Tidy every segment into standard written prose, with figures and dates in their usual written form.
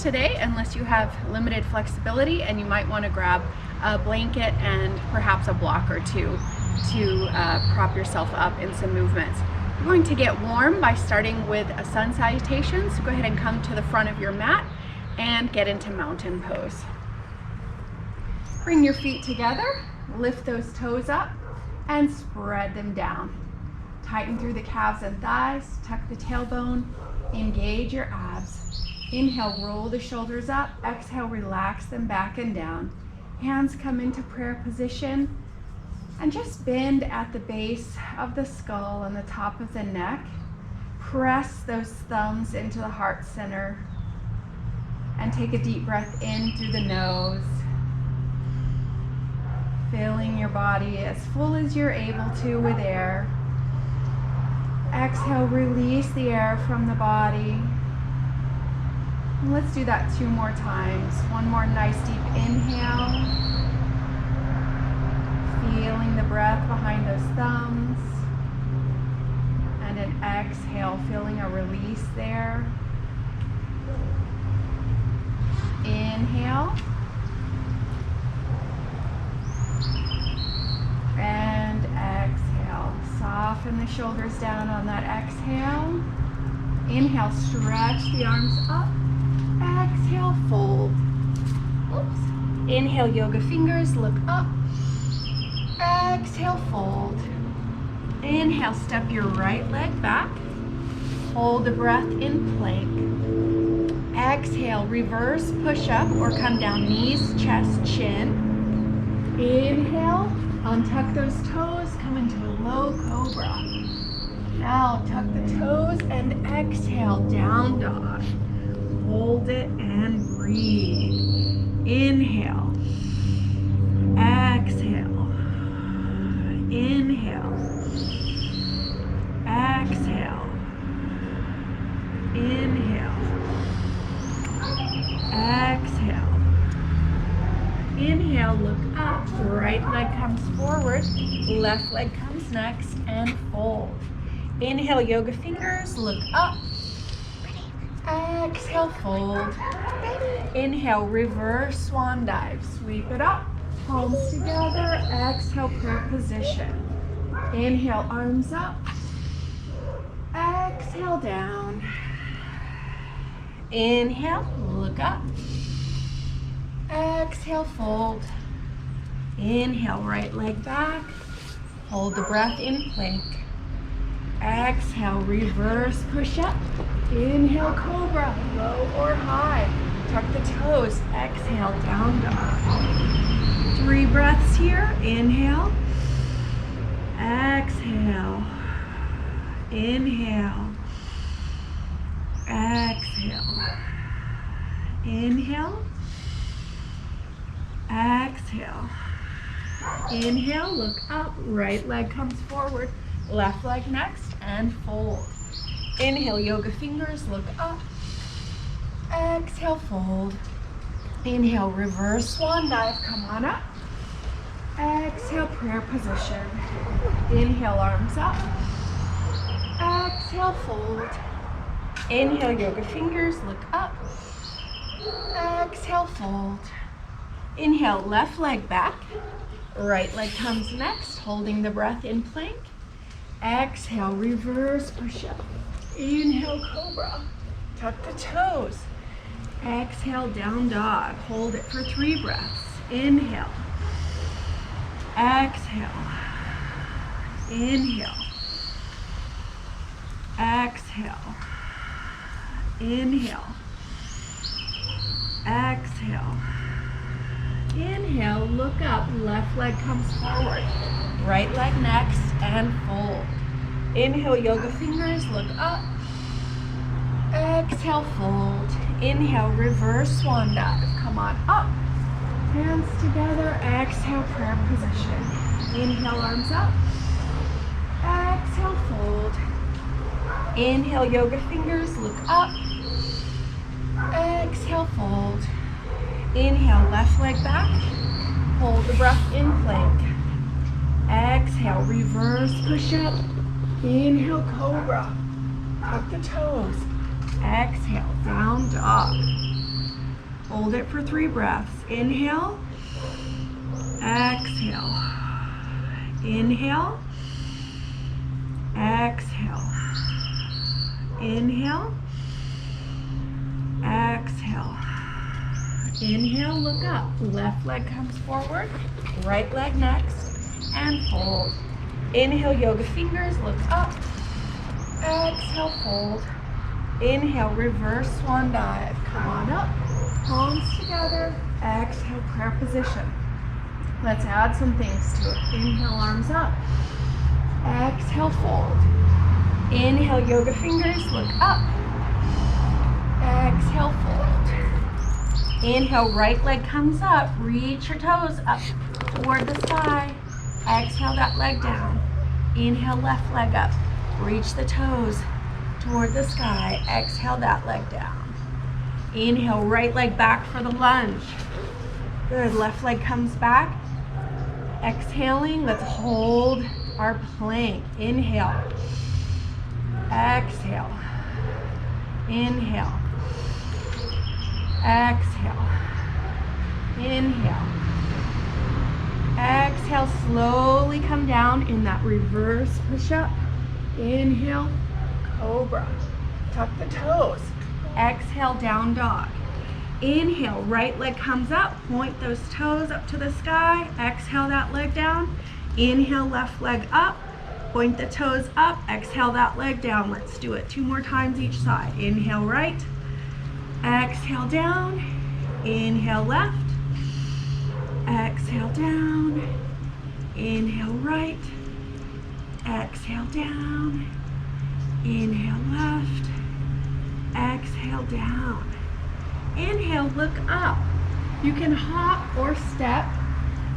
today unless you have limited flexibility, and you might want to grab a blanket and perhaps a block or two to prop yourself up in some movements. We're going to get warm by starting with a sun salutation, so go ahead and come to the front of your mat and get into mountain pose. Bring your feet together, lift those toes up and spread them down. Tighten through the calves and thighs, tuck the tailbone, engage your abs. Inhale, roll the shoulders up. Exhale, relax them back and down. Hands come into prayer position and just bend at the base of the skull and the top of the neck. Press those thumbs into the heart center and take a deep breath in through the nose, filling your body as full as you're able to with air. Exhale, release the air from the body. And let's do that 2 more times. One more nice deep inhale. Feeling the breath behind those thumbs. And an exhale, feeling a release there. Inhale. And exhale. Soften the shoulders down on that exhale. Inhale, stretch the arms up. Exhale, fold. Oops. Inhale, yoga fingers, look up. Exhale, fold. Inhale, step your right leg back. Hold the breath in plank. Exhale, reverse, push up or come down, knees, chest, chin. Inhale, untuck those toes, come into a low cobra. Now tuck the toes and exhale, down dog. Hold it and breathe. Inhale. Exhale. Inhale. Exhale. Inhale. Exhale. Inhale, look up. Right leg comes forward. Left leg comes next and fold. Inhale, yoga fingers, look up. Exhale, fold. Inhale, reverse swan dive. Sweep it up, palms together. Exhale, prayer position. Inhale, arms up. Exhale, down. Inhale, look up. Exhale, fold. Inhale, right leg back. Hold the breath in plank. Exhale, reverse push up. Inhale, cobra, low or high. Tuck the toes. Exhale, down dog. 3 breaths here. Inhale. Exhale. Inhale. Exhale. Inhale. Exhale. Inhale, look up. Right leg comes forward. Left leg next and fold. Inhale, yoga fingers, look up. Exhale, fold. Inhale, reverse swan dive, come on up. Exhale, prayer position. Inhale, arms up. Exhale, fold. Inhale, yoga fingers, look up. Exhale, fold. Inhale, left leg back. Right leg comes next, holding the breath in plank. Exhale, reverse push up. Inhale, cobra. Tuck the toes. Exhale, down dog. Hold it for 3 breaths. Inhale. Exhale. Inhale. Exhale. Inhale. Exhale. Inhale, look up. Left leg comes forward. Right leg next and fold. Inhale, yoga fingers, look up. Exhale, fold. Inhale, reverse swan dive. Come on up. Hands together. Exhale, prayer position. Inhale, arms up. Exhale, fold. Inhale, yoga fingers, look up. Exhale, fold. Inhale, left leg back. Hold the breath in plank. Exhale, reverse push up. Inhale, cobra. Tuck the toes. Exhale, down dog. Hold it for 3 breaths. Inhale, exhale. Inhale, exhale. Inhale, exhale. Inhale, look up. Left leg comes forward, right leg next, and fold. Inhale, yoga fingers, look up. Exhale, fold. Inhale, reverse swan dive. Come on up, palms together. Exhale, prayer position. Let's add some things to it. Inhale, arms up. Exhale, fold. Inhale, yoga fingers, look up. Exhale, fold. Inhale, right leg comes up. Reach your toes up toward the sky. Exhale that leg down. Inhale, left leg up. Reach the toes toward the sky. Exhale that leg down. Inhale, right leg back for the lunge. Good, left leg comes back. Exhaling, let's hold our plank. Inhale. Exhale. Inhale. Exhale. Inhale. Exhale, slowly come down in that reverse push-up. Inhale, cobra. Tuck the toes. Exhale, down dog. Inhale, right leg comes up. Point those toes up to the sky. Exhale that leg down. Inhale, left leg up. Point the toes up. Exhale that leg down. Let's do it 2 more times each side. Inhale, right. Exhale, down. Inhale, left. Exhale, down. Inhale, right. Exhale, down. Inhale, left. Exhale, down. Inhale, look up. You can hop or step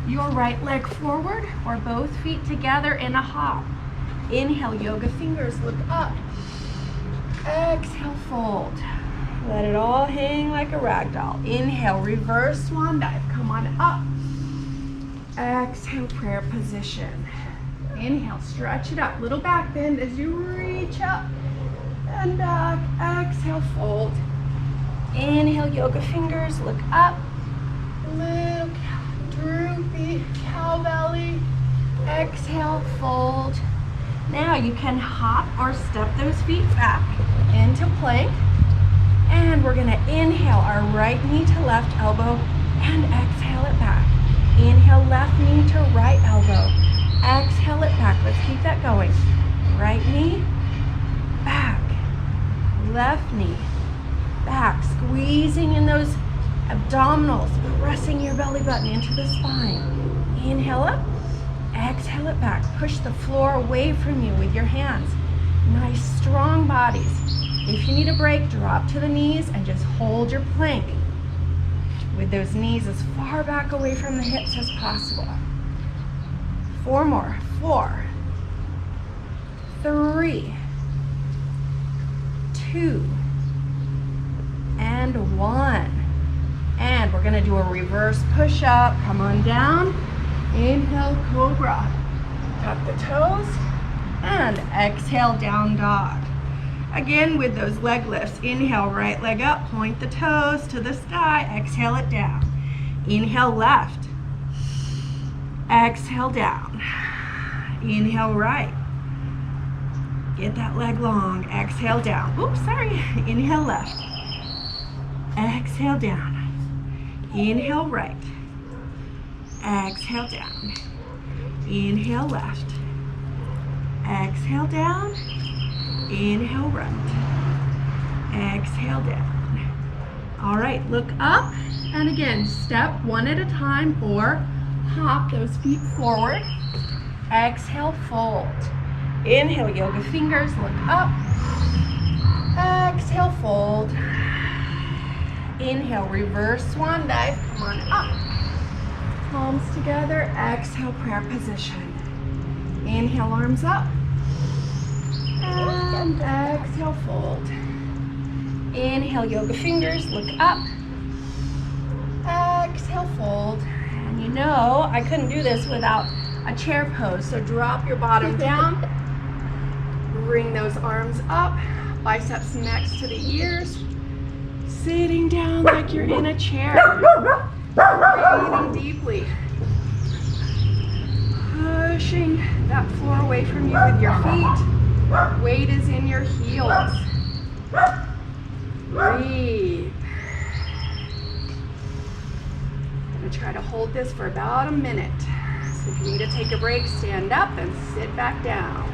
your right leg forward or both feet together in a hop. Inhale, yoga fingers, look up. Exhale, fold. Let it all hang like a rag doll. Inhale, reverse swan dive. Come on up. Exhale, prayer position. Inhale, stretch it up. Little back bend as you reach up and back. Exhale, fold. Inhale, yoga fingers, look up. Little droopy cow belly. Exhale, fold. Now you can hop or step those feet back into plank. And we're gonna inhale our right knee to left elbow and exhale it back. Inhale, left knee to right elbow. Exhale it back. Let's keep that going. Right knee, back. Left knee, back. Squeezing in those abdominals, pressing your belly button into the spine. Inhale up, exhale it back. Push the floor away from you with your hands. Nice, strong bodies. If you need a break, drop to the knees and just hold your plank with those knees as far back away from the hips as possible. 4 more. 4, 3, 2, and 1. And we're gonna do a reverse push-up. Come on down. Inhale, cobra. Tuck the toes. And exhale, down dog. Again, with those leg lifts, inhale, right leg up, point the toes to the sky, exhale it down. Inhale, left. Exhale, down. Inhale, right. Get that leg long. Exhale, down. Oops, sorry. Inhale, left. Exhale, down. Inhale, right. Exhale, down. Inhale, left. Exhale, down. Inhale, right. Exhale, down. All right, look up. And again, step 1 at a time or hop those feet forward. Exhale, fold. Inhale, yoga fingers, look up. Exhale, fold. Inhale, reverse swan dive. Come on up. Palms together. Exhale, prayer position. Inhale, arms up. And exhale, fold. Inhale, yoga fingers, look up. Exhale, fold. And you know, I couldn't do this without a chair pose, so drop your bottom down. Bring those arms up, biceps next to the ears. sitting down like you're in a chair. Breathing deeply. Pushing that floor away from you with your feet. Weight is in your heels. Breathe. I'm going to try to hold this for about a minute. So if you need to take a break, stand up and sit back down.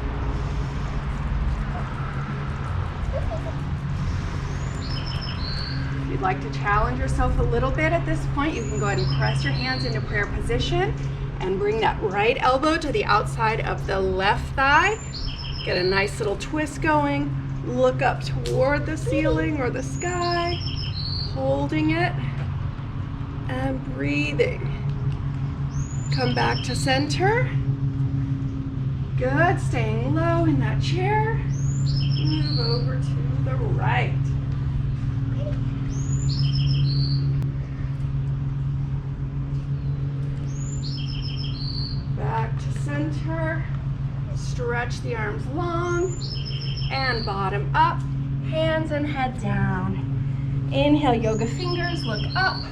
If you'd like to challenge yourself a little bit at this point, you can go ahead and press your hands into prayer position and bring that right elbow to the outside of the left thigh. Get a nice little twist going. Look up toward the ceiling or the sky, holding it and breathing. Come back to center. Good, staying low in that chair. Move over to the right. Back to center. Stretch the arms long and bottom up. Hands and head down. Inhale, yoga fingers, look up.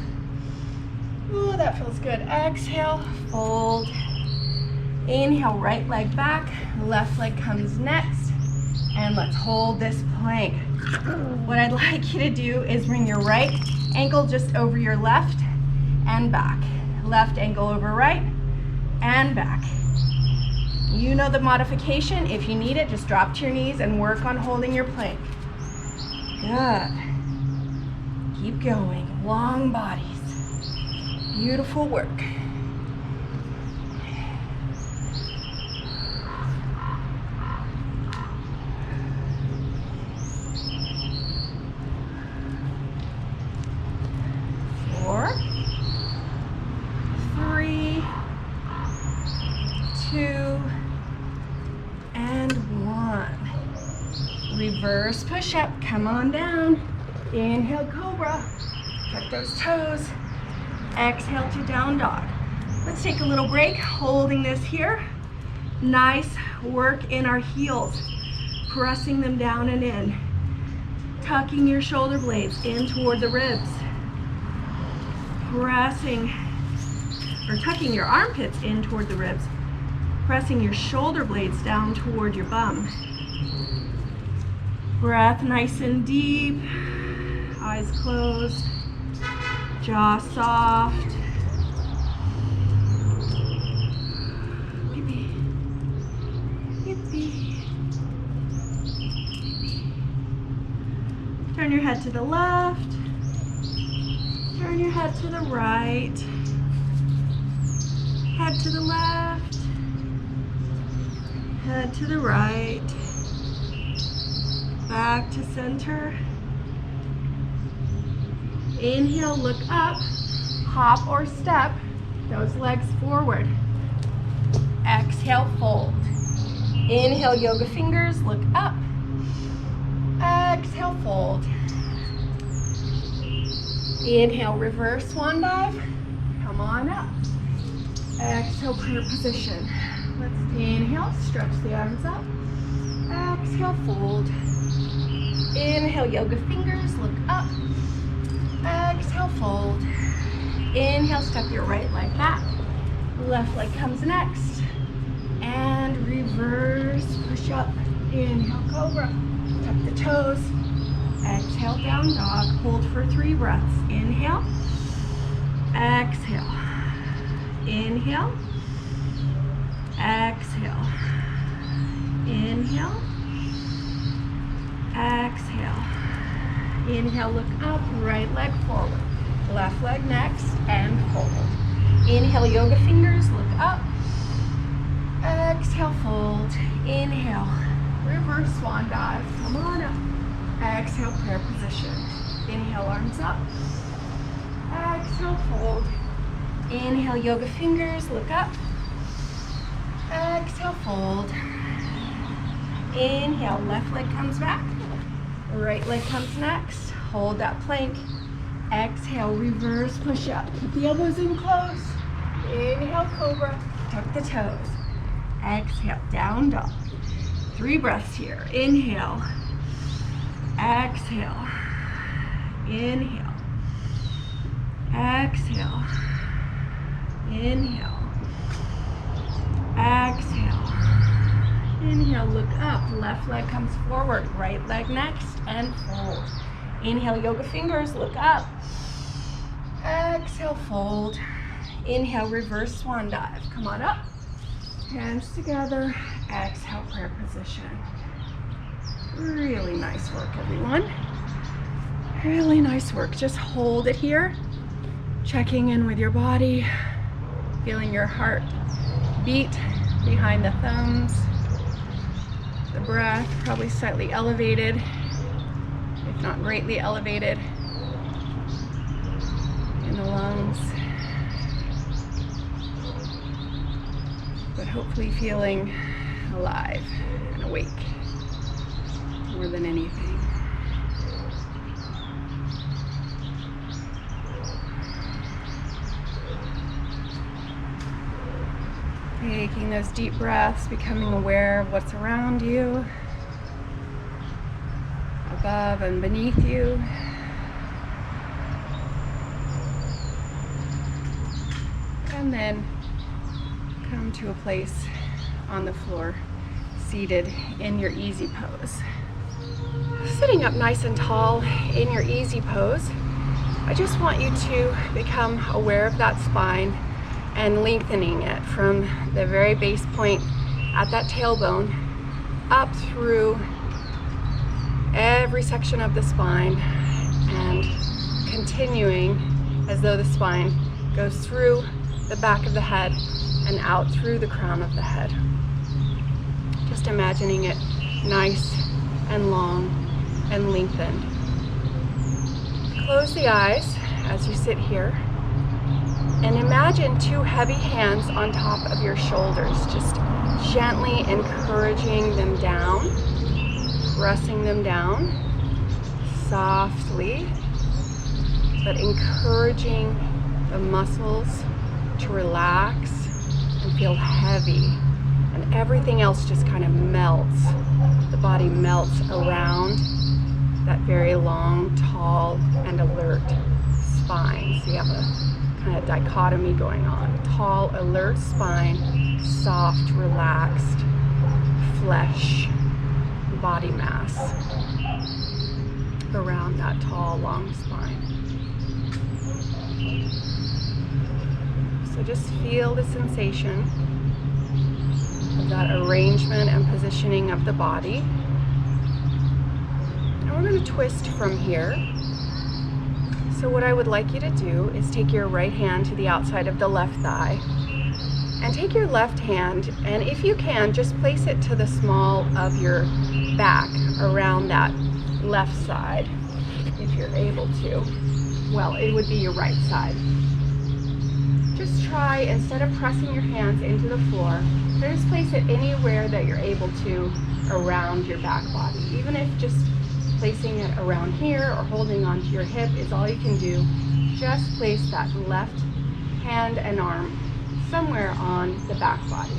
Ooh, that feels good. Exhale, fold. Inhale, right leg back, left leg comes next. And let's hold this plank. What I'd like you to do is bring your right ankle just over your left and back. Left ankle over right and back. You know the modification. If you need it, just drop to your knees and work on holding your plank. Good. Keep going. Long bodies. Beautiful work. Four, three, two, and one. Reverse push-up. Come on down. Inhale, cobra. Tuck those toes. Exhale to down dog. Let's take a little break, holding this here. Nice work in our heels. Pressing them down and in. Tucking your shoulder blades in toward the ribs. Pressing, or tucking your armpits in toward the ribs. Pressing your shoulder blades down toward your bum. Breath nice and deep. Eyes closed. Jaw soft. Yippee. Yippee. Yippee. Turn your head to the left. Turn your head to the right. Head to the left. Head to the right. Back to center. Inhale, look up, hop or step those legs forward. Exhale, fold. Inhale, yoga fingers, look up. Exhale, fold. Inhale, reverse swan dive. Come on up. Exhale, prayer position. Let's inhale, stretch the arms up. Exhale, fold. Inhale, yoga fingers, look up. Exhale, fold. Inhale, step your right leg back. Left leg comes next. And reverse push up. Inhale, cobra. Tuck the toes. Exhale, down dog. Hold for 3 breaths. Inhale. Exhale. Inhale. Exhale. Inhale. Exhale. Inhale, look up, right leg forward. Left leg next, and fold. Inhale, yoga fingers, look up. Exhale, fold. Inhale, reverse swan dive. Come on up. Exhale, prayer position. Inhale, arms up. Exhale, fold. Inhale, yoga fingers, look up. Exhale, fold. Inhale, left leg comes back. Right leg comes next. Hold that plank. Exhale, reverse push up. Keep the elbows in close. Inhale, cobra. Tuck the toes. Exhale, down dog. 3 breaths here. Inhale. Exhale. Inhale. Exhale. Inhale. Exhale. Inhale, look up. Left leg comes forward. Right leg next and fold. Inhale, yoga fingers, look up. Exhale, fold. Inhale, reverse swan dive. Come on up. Hands together. Exhale, prayer position. Really nice work, everyone. Really nice work. Just hold it here. Checking in with your body. Feeling your heart beat behind the thumbs. The breath probably slightly elevated, if not greatly elevated, in the lungs. But hopefully feeling alive and awake more than anything. Taking those deep breaths, becoming aware of what's around you, above and beneath you. And then come to a place on the floor, seated in your easy pose. Sitting up nice and tall in your easy pose, I just want you to become aware of that spine and lengthening it from the very base point at that tailbone up through every section of the spine and continuing as though the spine goes through the back of the head and out through the crown of the head. Just imagining it nice and long and lengthened. Close the eyes as you sit here. And imagine two heavy hands on top of your shoulders, just gently encouraging them down, pressing them down, softly, but encouraging the muscles to relax and feel heavy. And everything else just kind of melts. The body melts around that very long, tall, and alert spine. So you have a kind of dichotomy going on. Tall, alert spine, soft, relaxed flesh, body mass around that tall, long spine. So just feel the sensation of that arrangement and positioning of the body. And we're going to twist from here. So what I would like you to do is take your right hand to the outside of the left thigh and take your left hand, and if you can, just place it to the small of your back around that left side, if you're able to. Well, it would be your right side. Just try, instead of pressing your hands into the floor, just place it anywhere that you're able to around your back body. Even if just placing it around here or holding onto your hip is all you can do, just place that left hand and arm somewhere on the back body.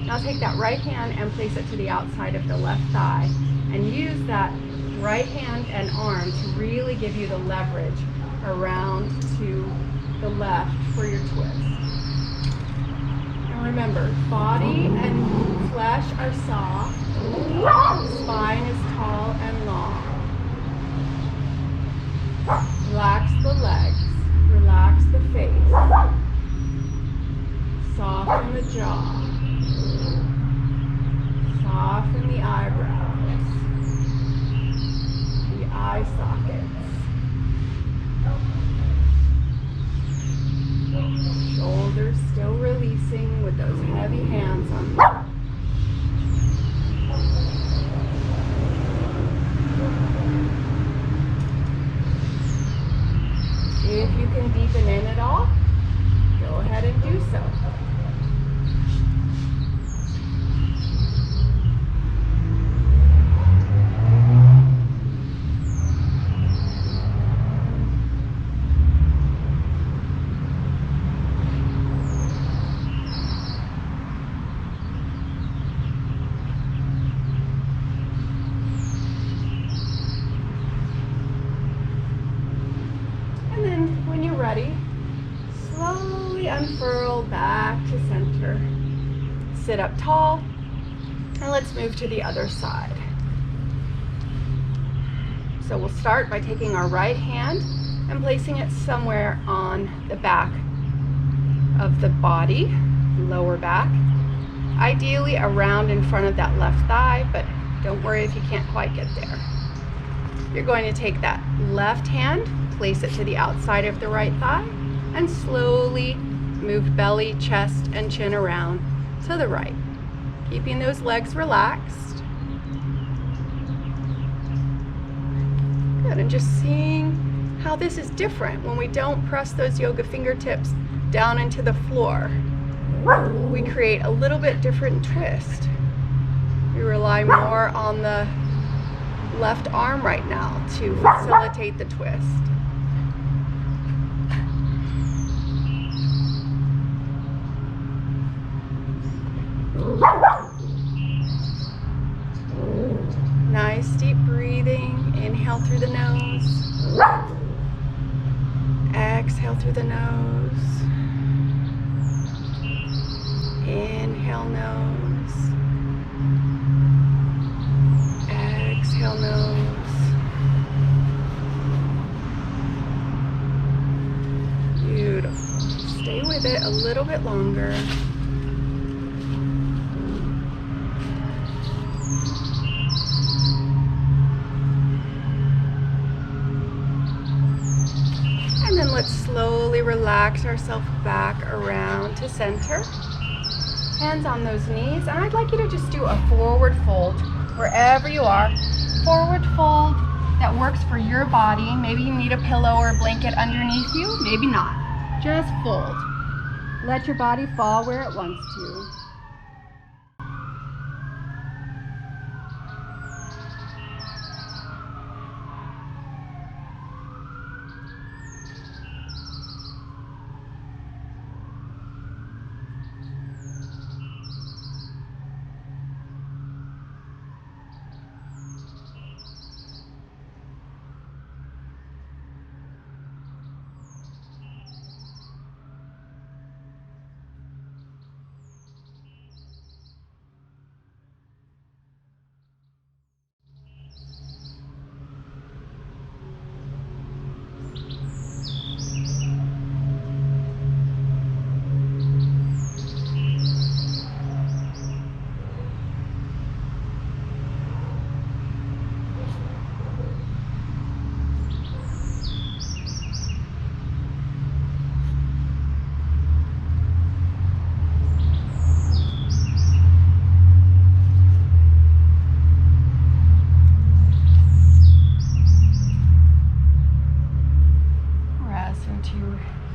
Now take that right hand and place it to the outside of the left thigh and use that right hand and arm to really give you the leverage around to the left for your twist. And remember, body and flesh are soft, spine is tall and long. Relax the legs, relax the face, soften the jaw, soften the eyebrows, the eye sockets, shoulders still releasing with those heavy hands on them. If you can deepen in at all, go ahead and do so. Curl back to center. Sit up tall, and let's move to the other side. So we'll start by taking our right hand and placing it somewhere on the back of the body, lower back. Ideally around in front of that left thigh, but don't worry if you can't quite get there. You're going to take that left hand, place it to the outside of the right thigh, and slowly move belly, chest, and chin around to the right, keeping those legs relaxed. Good, and just seeing how this is different when we don't press those yoga fingertips down into the floor. We create a little bit different twist. We rely more on the left arm right now to facilitate the twist. Nice deep breathing. Inhale through the nose. Exhale through the nose. Inhale nose. Exhale nose. Beautiful. Stay with it a little bit longer. And then let's slowly relax ourselves back around to center. Hands on those knees, and I'd like you to just do a forward fold wherever you are. Forward fold that works for your body. Maybe you need a pillow or a blanket underneath you, maybe not. Just fold. Let your body fall where it wants to.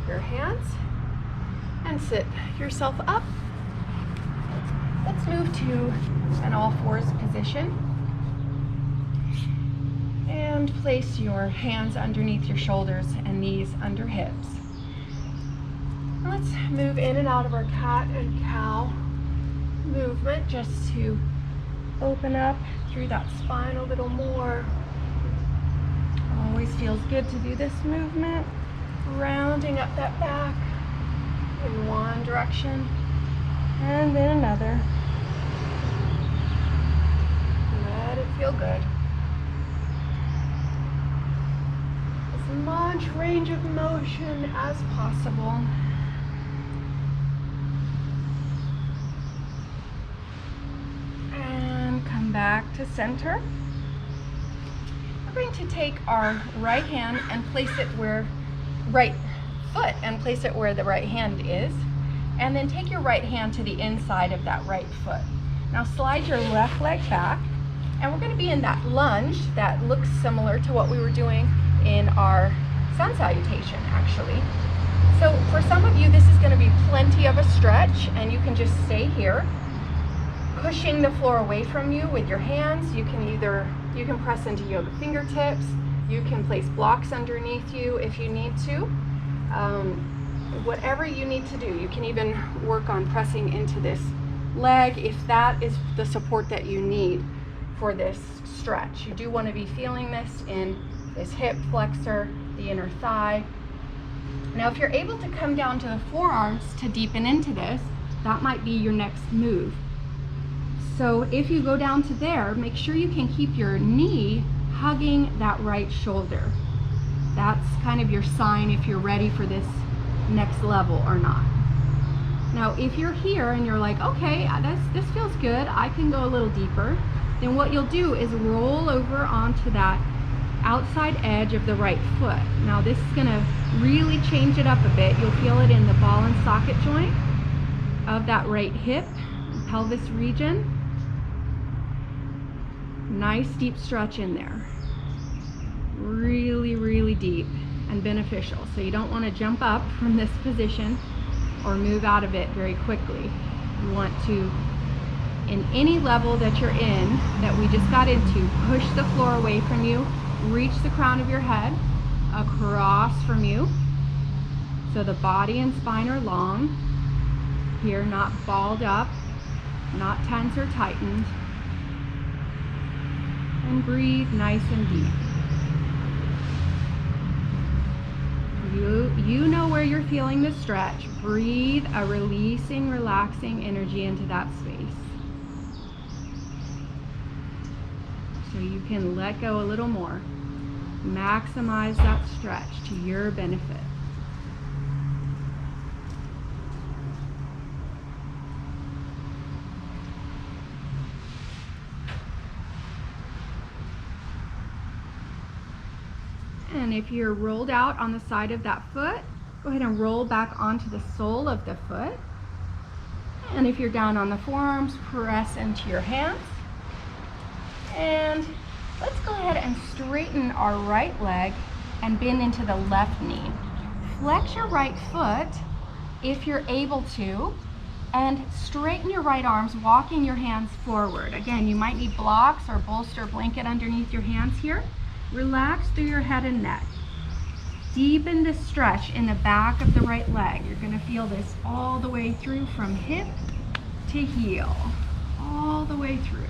Your hands and sit yourself up. Let's move to an all fours position and place your hands underneath your shoulders and knees under hips. Let's move in and out of our cat and cow movement just to open up through that spine a little more. Always feels good to do this movement. Rounding up that back in one direction and then another. Let it feel good. As much range of motion as possible. And come back to center. We're going to take our right hand and place it where right foot and place it where the right hand is, and then take your right hand to the inside of that right foot. Now slide your left leg back, and we're going to be in that lunge that looks similar to what we were doing in our sun salutation actually. So for some of you this is going to be plenty of a stretch, and you can just stay here pushing the floor away from you with your hands. You can press into yoga fingertips. You can place blocks underneath you if you need to. Whatever you need to do. You can even work on pressing into this leg if that is the support that you need for this stretch. You do want to be feeling this in this hip flexor, the inner thigh. Now, if you're able to come down to the forearms to deepen into this, that might be your next move. So if you go down to there, make sure you can keep your knee hugging that right shoulder. That's kind of your sign if you're ready for this next level or not. Now, if you're here and you're like, okay, this feels good, I can go a little deeper, then what you'll do is roll over onto that outside edge of the right foot. Now, this is gonna really change it up a bit. You'll feel it in the ball and socket joint of that right hip, pelvis region. Nice deep stretch in there. Really, really deep and beneficial. So you don't want to jump up from this position or move out of it very quickly. You want to, in any level that you're in, that we just got into, push the floor away from you, reach the crown of your head across from you. So the body and spine are long. Here, not balled up, not tense or tightened. And breathe nice and deep. You know where you're feeling the stretch. Breathe a releasing, relaxing energy into that space. So you can let go a little more. Maximize that stretch to your benefit. And if you're rolled out on the side of that foot, go ahead and roll back onto the sole of the foot. And if you're down on the forearms, press into your hands. And let's go ahead and straighten our right leg and bend into the left knee. Flex your right foot if you're able to, and straighten your right arms, walking your hands forward. Again, you might need blocks or bolster blanket underneath your hands here. Relax through your head and neck. Deepen the stretch in the back of the right leg. You're going to feel this all the way through from hip to heel, all the way through.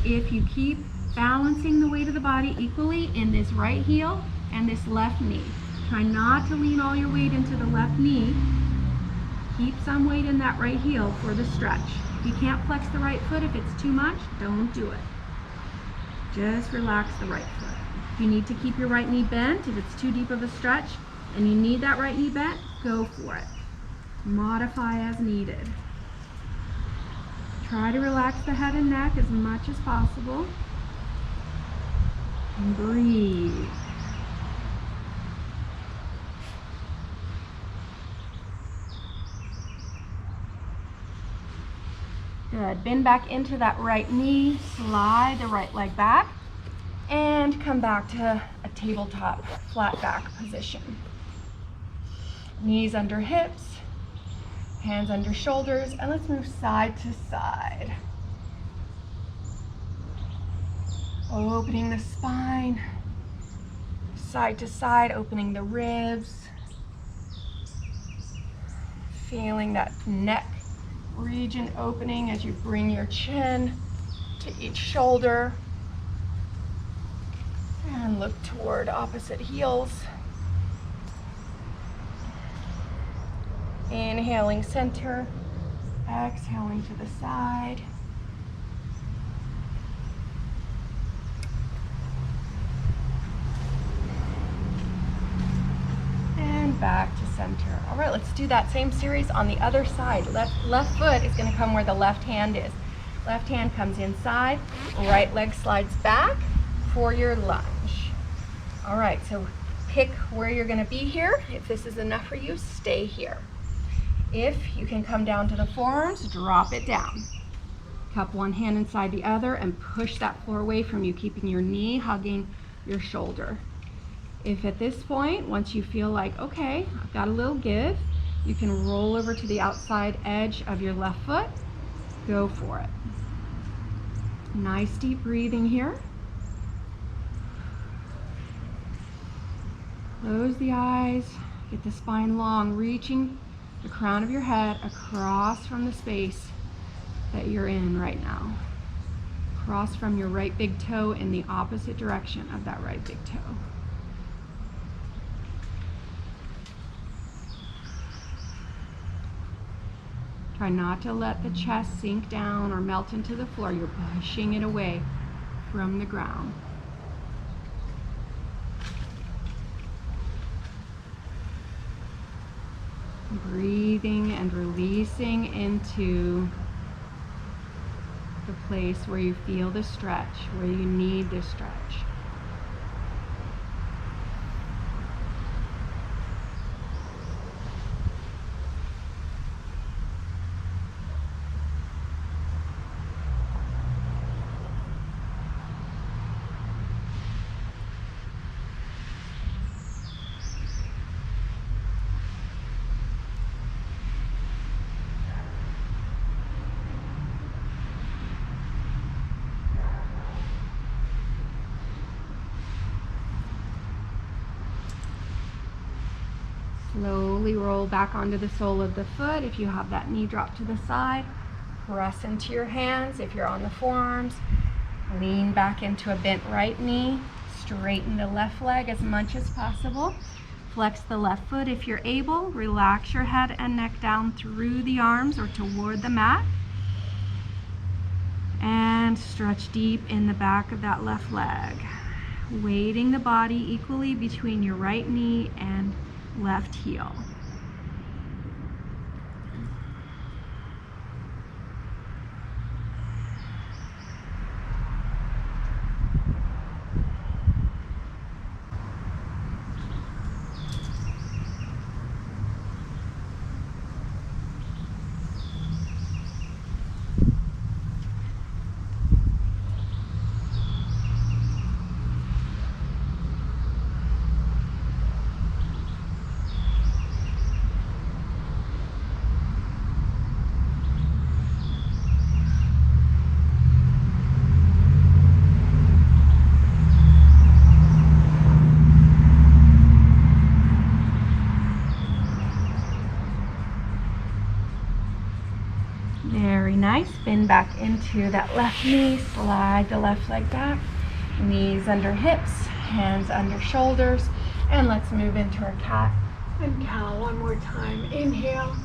If you keep balancing the weight of the body equally in this right heel and this left knee, try not to lean all your weight into the left knee. Keep some weight in that right heel for the stretch. If you can't flex the right foot, if it's too much, don't do it. Just relax the right foot. If you need to keep your right knee bent, if it's too deep of a stretch and you need that right knee bent, go for it. Modify as needed. Try to relax the head and neck as much as possible. And breathe. Good. Bend back into that right knee, slide the right leg back, and come back to a tabletop flat back position. Knees under hips, hands under shoulders, and let's move side to side. Opening the spine, side to side, opening the ribs, feeling that neck region opening as you bring your chin to each shoulder. And look toward opposite heels. Inhaling center, exhaling to the side. And back to center. All right, let's do that same series on the other side. Left foot is going to come where the left hand is. Left hand comes inside, right leg slides back for your lunge. All right, so pick where you're going to be here. If this is enough for you, stay here. If you can come down to the forearms, drop it down. Cup one hand inside the other and push that floor away from you, keeping your knee hugging your shoulder. If at this point, once you feel like, okay, I've got a little give, you can roll over to the outside edge of your left foot. Go for it. Nice deep breathing here. Close the eyes, get the spine long, reaching the crown of your head across from the space that you're in right now. Across from your right big toe in the opposite direction of that right big toe. Try not to let the chest sink down or melt into the floor. You're pushing it away from the ground. Breathing and releasing into the place where you feel the stretch, where you need the stretch. Slowly roll back onto the sole of the foot. If you have that knee drop to the side, press into your hands. If you're on the forearms, lean back into a bent right knee. Straighten the left leg as much as possible. Flex the left foot if you're able. Relax your head and neck down through the arms or toward the mat. And stretch deep in the back of that left leg. Weighting the body equally between your right knee and left heel. Very nice. Bend back into that left knee. Slide the left leg back. Knees under hips, hands under shoulders. And let's move into our cat and cow one more time. Inhale,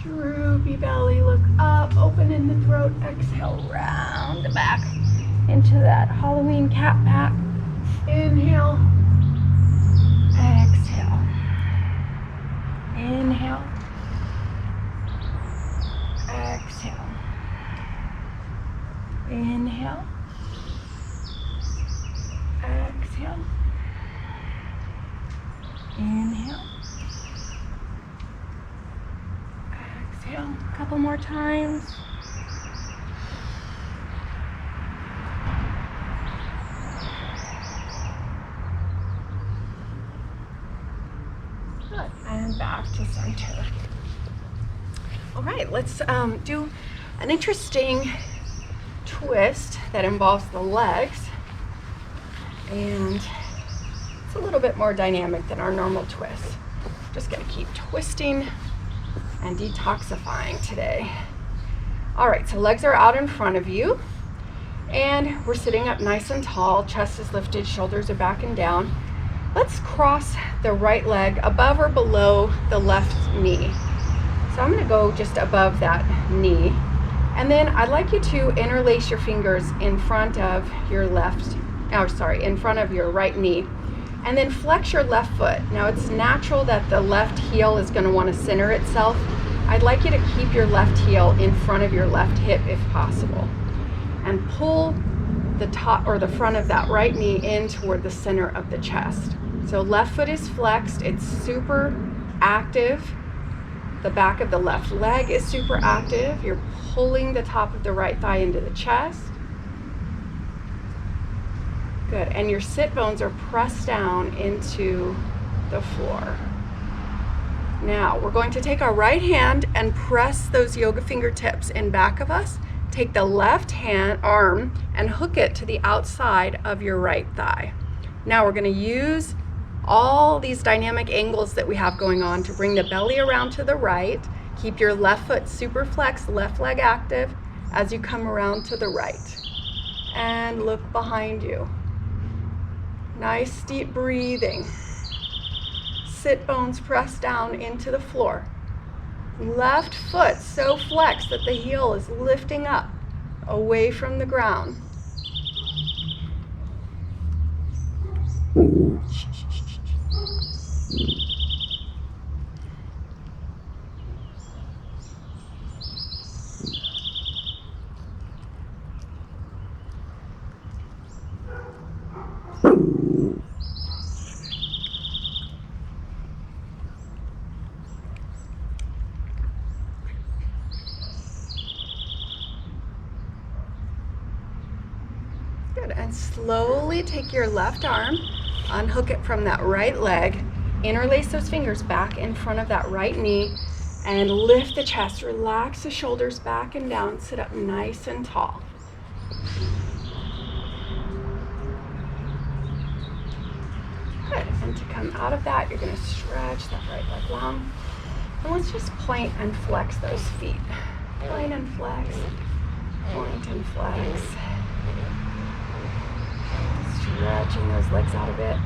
droopy belly, look up, open in the throat. Exhale, round the back into that Halloween cat back. Inhale, exhale. Inhale. Exhale. Inhale. Exhale. Inhale. Exhale. A couple more times. Good. And back to center. All right, let's do an interesting twist that involves the legs, and it's a little bit more dynamic than our normal twist. Just gonna keep twisting and detoxifying today. All right, so legs are out in front of you, and we're sitting up nice and tall, chest is lifted, shoulders are back and down. Let's cross the right leg above or below the left knee. So I'm going to go just above that knee, and then I'd like you to interlace your fingers in front of your in front of your right knee, and then flex your left foot. Now it's natural that the left heel is going to want to center itself. I'd like you to keep your left heel in front of your left hip if possible, and pull the top or the front of that right knee in toward the center of the chest. So left foot is flexed, it's super active. The back of the left leg is super active. You're pulling the top of the right thigh into the chest. Good, and your sit bones are pressed down into the floor. Now, we're going to take our right hand and press those yoga fingertips in back of us. Take the left arm and hook it to the outside of your right thigh. Now we're going to use all these dynamic angles that we have going on to bring the belly around to the right. Keep your left foot super flexed, left leg active as you come around to the right. And look behind you. Nice deep breathing. Sit bones pressed down into the floor. Left foot so flexed that the heel is lifting up away from the ground. Good, and slowly take your left arm, unhook it from that right leg, interlace those fingers back in front of that right knee, and lift the chest. Relax the shoulders back and down. Sit up nice and tall. Good, and to come out of that, you're gonna stretch that right leg long. And let's just point and flex those feet. Point and flex, point and flex. Stretching those legs out a bit.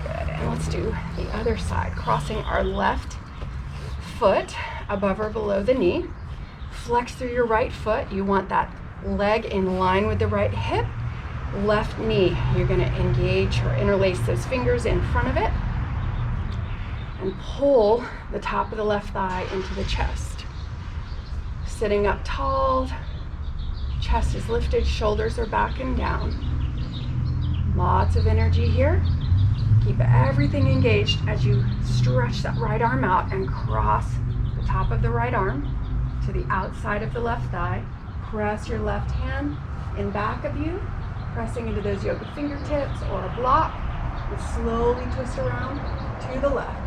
Good, and let's do the other side. Crossing our left foot above or below the knee. Flex through your right foot. You want that leg in line with the right hip. Left knee, you're gonna engage or interlace those fingers in front of it and pull the top of the left thigh into the chest. Sitting up tall, chest is lifted, shoulders are back and down. Lots of energy here. Keep everything engaged as you stretch that right arm out and cross the top of the right arm to the outside of the left thigh. Press your left hand in back of you, pressing into those yoga fingertips or a block, and slowly twist around to the left.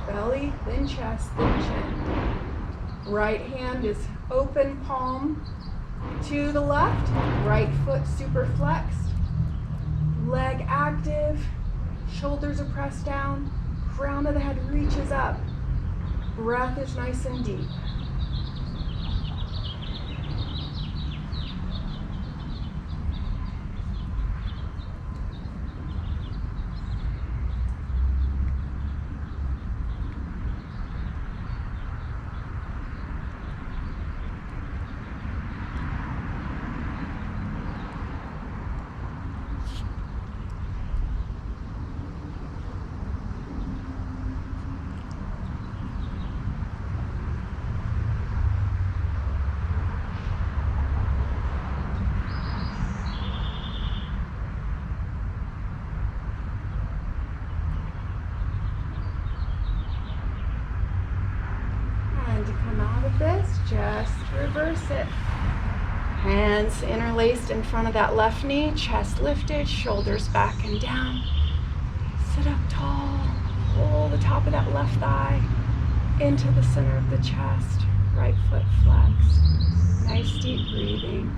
Belly, then chest, then chin. Right hand is open palm to the left, right foot super flexed, leg active, shoulders are pressed down, crown of the head reaches up, breath is nice and deep. To come out of this, just reverse it. Hands interlaced in front of that left knee, chest lifted, shoulders back and down. Sit up tall, pull the top of that left thigh into the center of the chest, right foot flex. Nice deep breathing.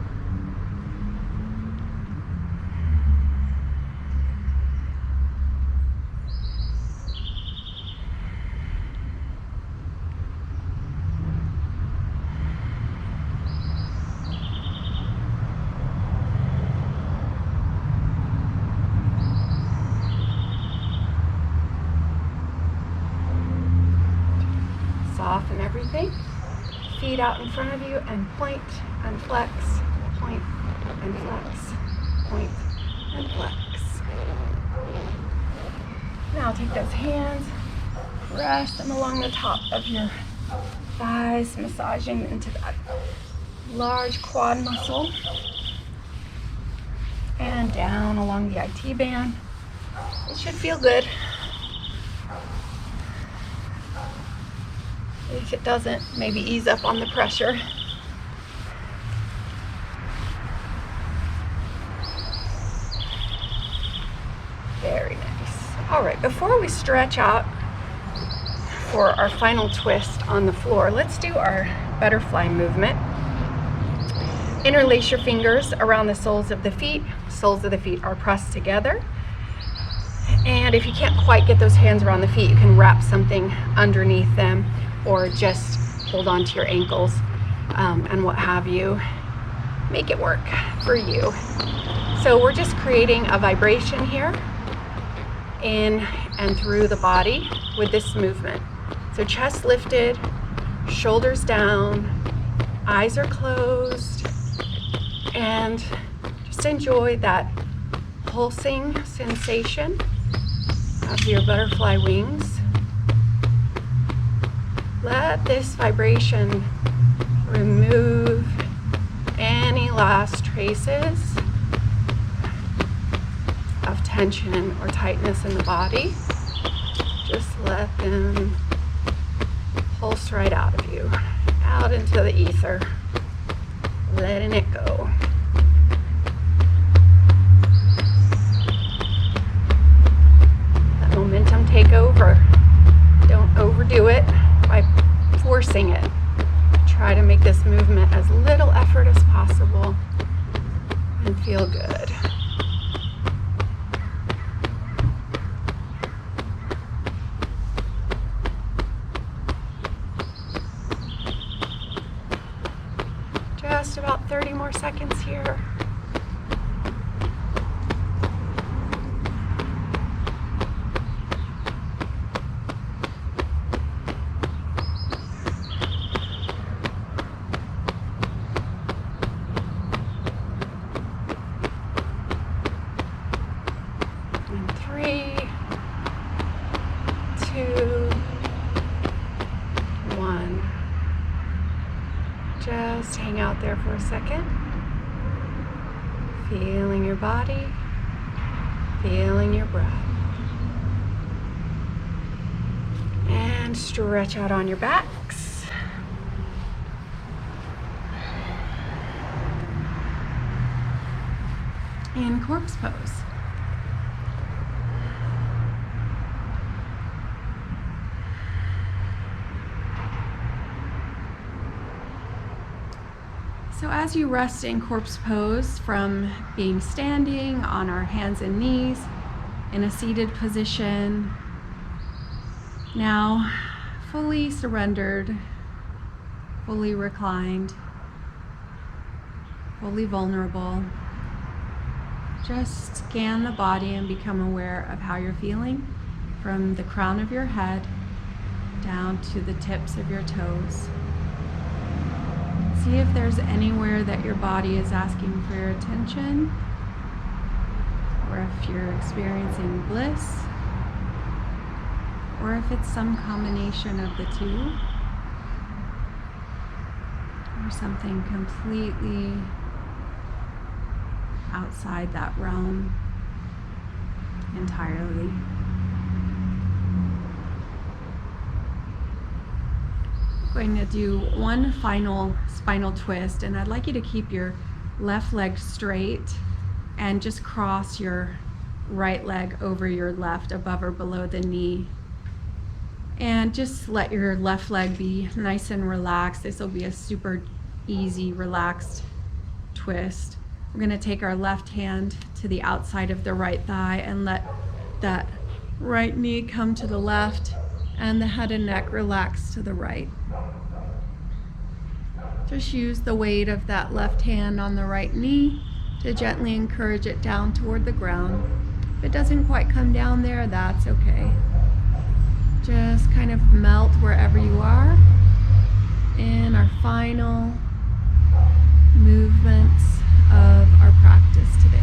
Soften everything. Feet out in front of you and point and flex, point and flex, point and flex. Now take those hands, press them along the top of your thighs, massaging into that large quad muscle. And down along the IT band. It should feel good. If it doesn't, maybe ease up on the pressure. Very nice. All right, before we stretch out for our final twist on the floor, let's do our butterfly movement. Interlace your fingers around the soles of the feet. Soles of the feet are pressed together. And if you can't quite get those hands around the feet, you can wrap something underneath them or just hold on to your ankles and what have you. Make it work for you. So we're just creating a vibration here in and through the body with this movement. So chest lifted, shoulders down, eyes are closed, and just enjoy that pulsing sensation of your butterfly wings. Let this vibration remove any last traces of tension or tightness in the body. Just let them pulse right out of you, out into the ether, letting it go. Let momentum take over. Don't overdo it by forcing it. Try to make this movement as little effort as possible and feel good. Just about 30 more seconds here. And 3, 2, 1. Just hang out there for a second, feeling your body, feeling your breath. And stretch out on your backs. In corpse pose. So as you rest in corpse pose from being standing on our hands and knees in a seated position, now fully surrendered, fully reclined, fully vulnerable, just scan the body and become aware of how you're feeling from the crown of your head down to the tips of your toes. See if there's anywhere that your body is asking for your attention, or if you're experiencing bliss, or if it's some combination of the two, or something completely outside that realm entirely. Going to do one final spinal twist, and I'd like you to keep your left leg straight and just cross your right leg over your left, above or below the knee, and just let your left leg be nice and relaxed. This will be a super easy, relaxed twist. We're going to take our left hand to the outside of the right thigh and let that right knee come to the left and the head and neck relax to the right. Just use the weight of that left hand on the right knee to gently encourage it down toward the ground. If it doesn't quite come down there, that's okay. Just kind of melt wherever you are in our final movements of our practice today.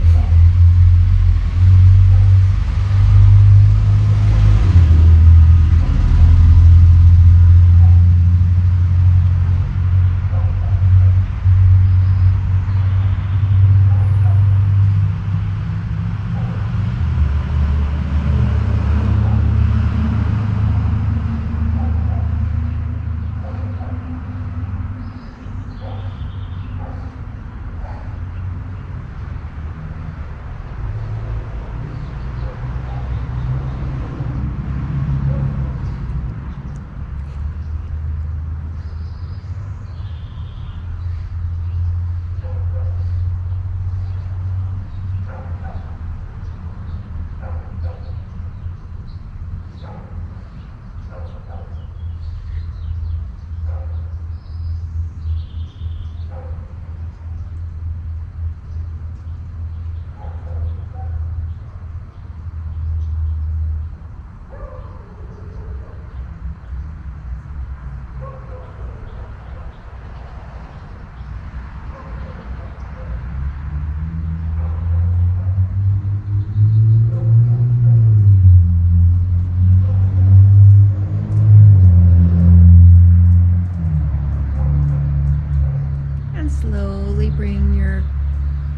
slowly bring your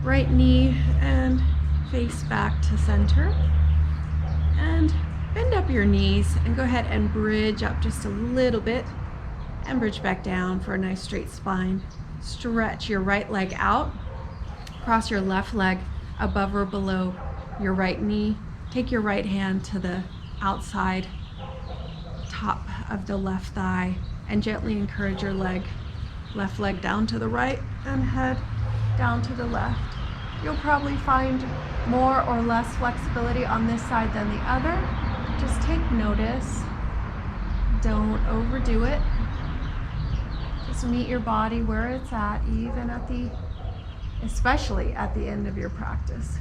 right knee and face back to center. And bend up your knees and go ahead and bridge up just a little bit and bridge back down for a nice straight spine. Stretch your right leg out. Cross your left leg above or below your right knee. Take your right hand to the outside top of the left thigh and gently encourage your left leg down to the right and head down to the left. You'll probably find more or less flexibility on this side than the other. Just take notice. Don't overdo it. Just meet your body where it's at, even especially at the end of your practice.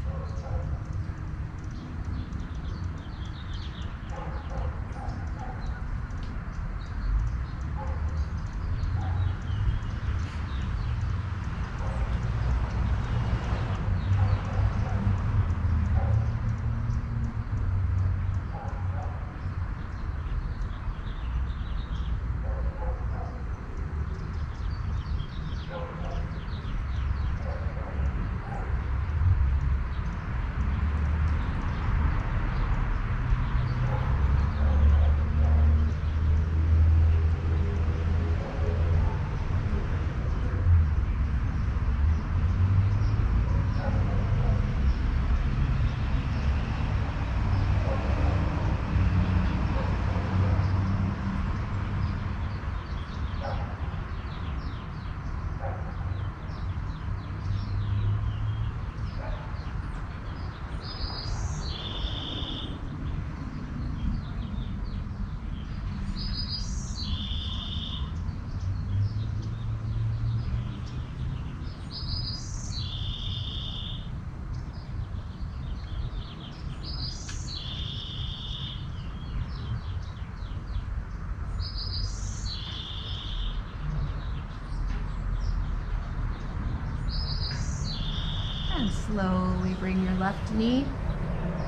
And slowly bring your left knee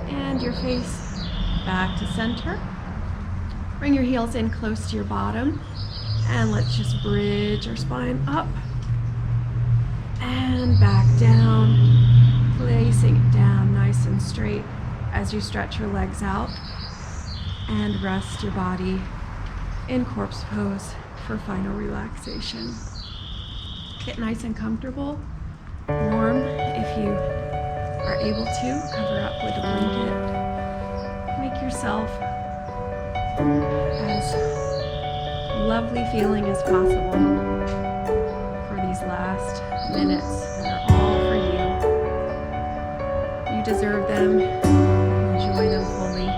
and your face back to center. Bring your heels in close to your bottom. And let's just bridge our spine up and back down, placing it down nice and straight as you stretch your legs out and rest your body in corpse pose for final relaxation. Get nice and comfortable, warm if you are able to. Cover up with a blanket. Make yourself as lovely feeling as possible for these last minutes that are all for you. You deserve them. Enjoy them fully.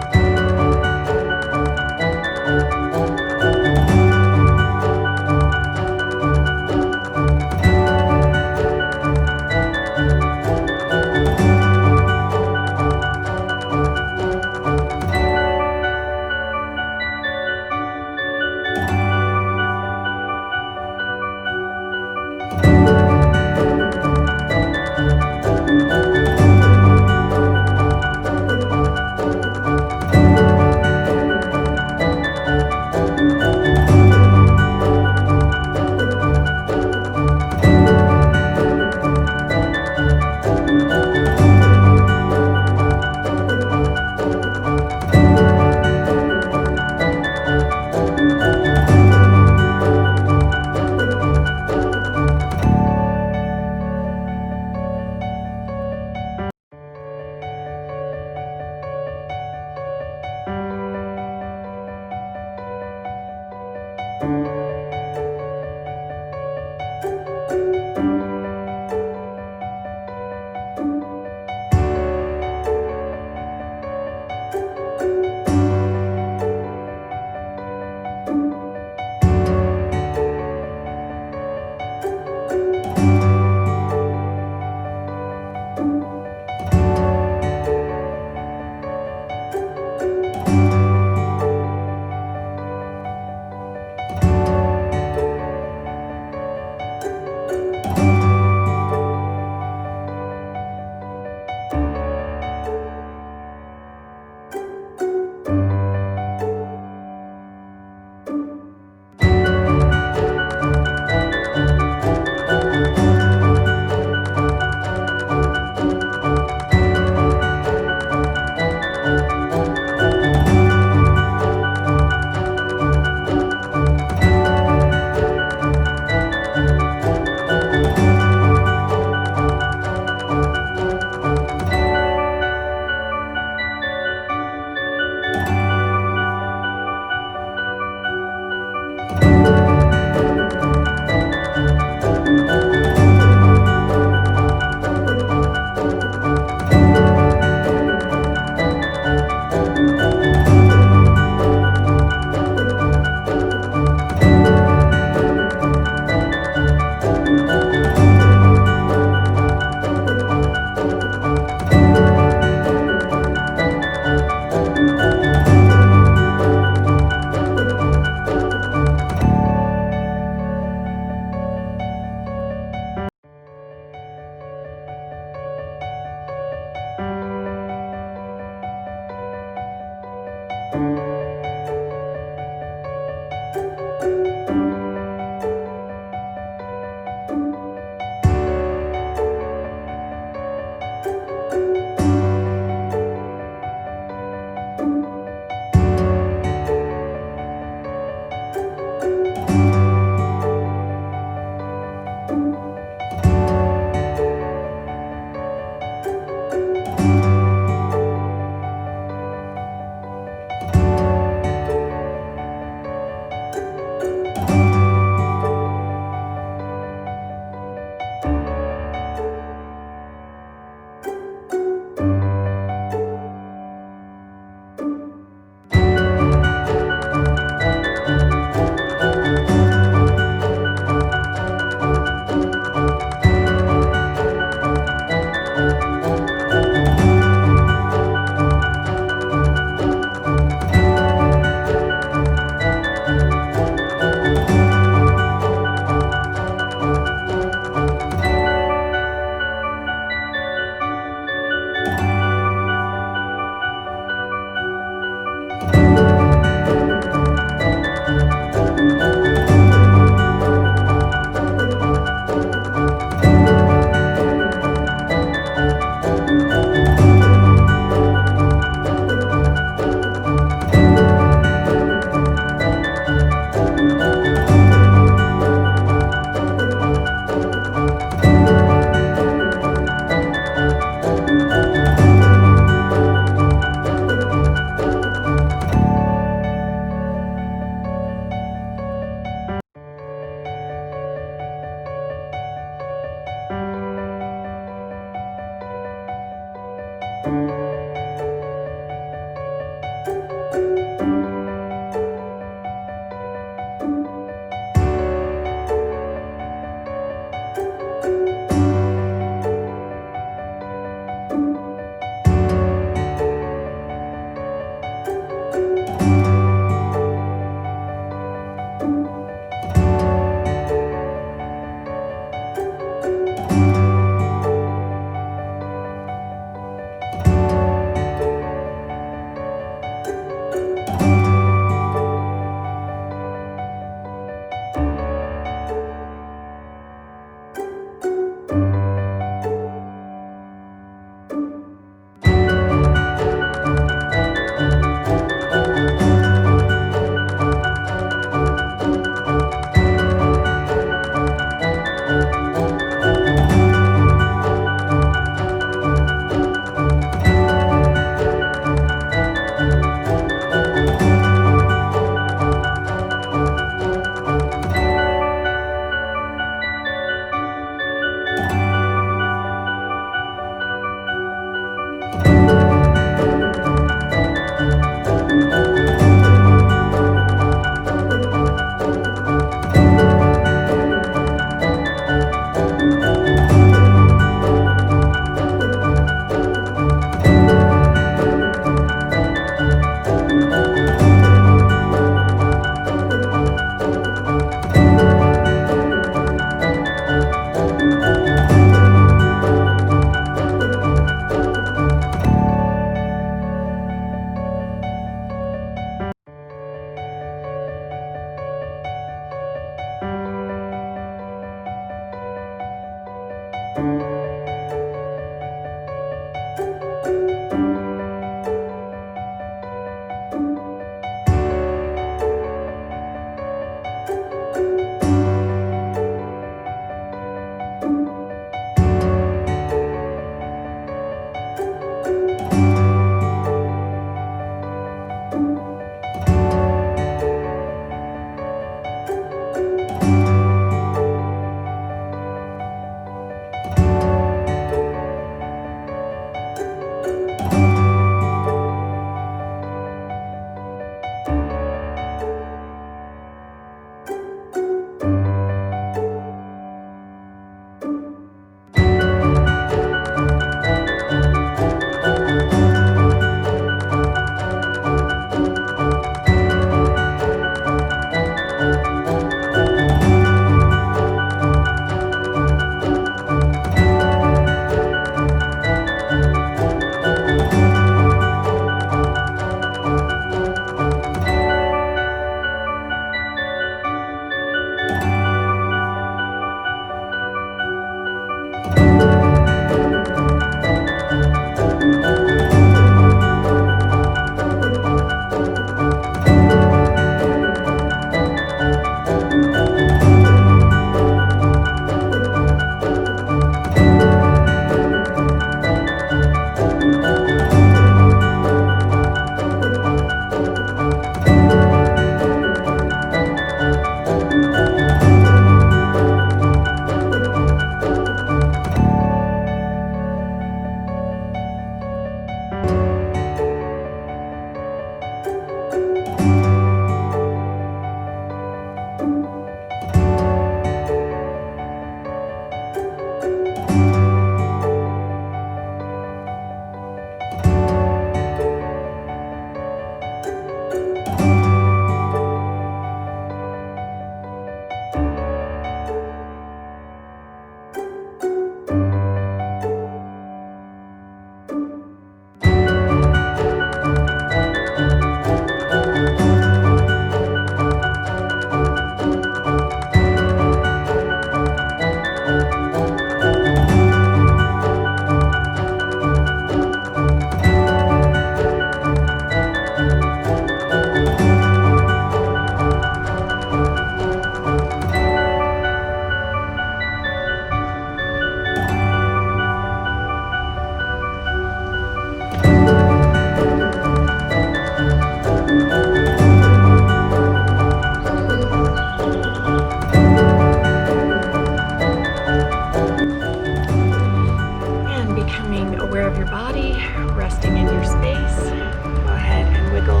resting in your space. Go ahead and wiggle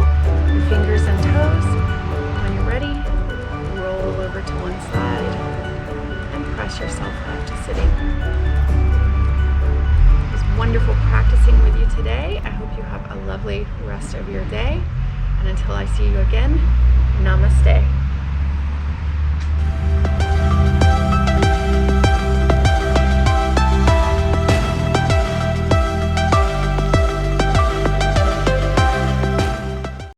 your fingers and toes. When you're ready, roll over to one side and press yourself up to sitting. It was wonderful practicing with you today. I hope you have a lovely rest of your day. And until I see you again, namaste.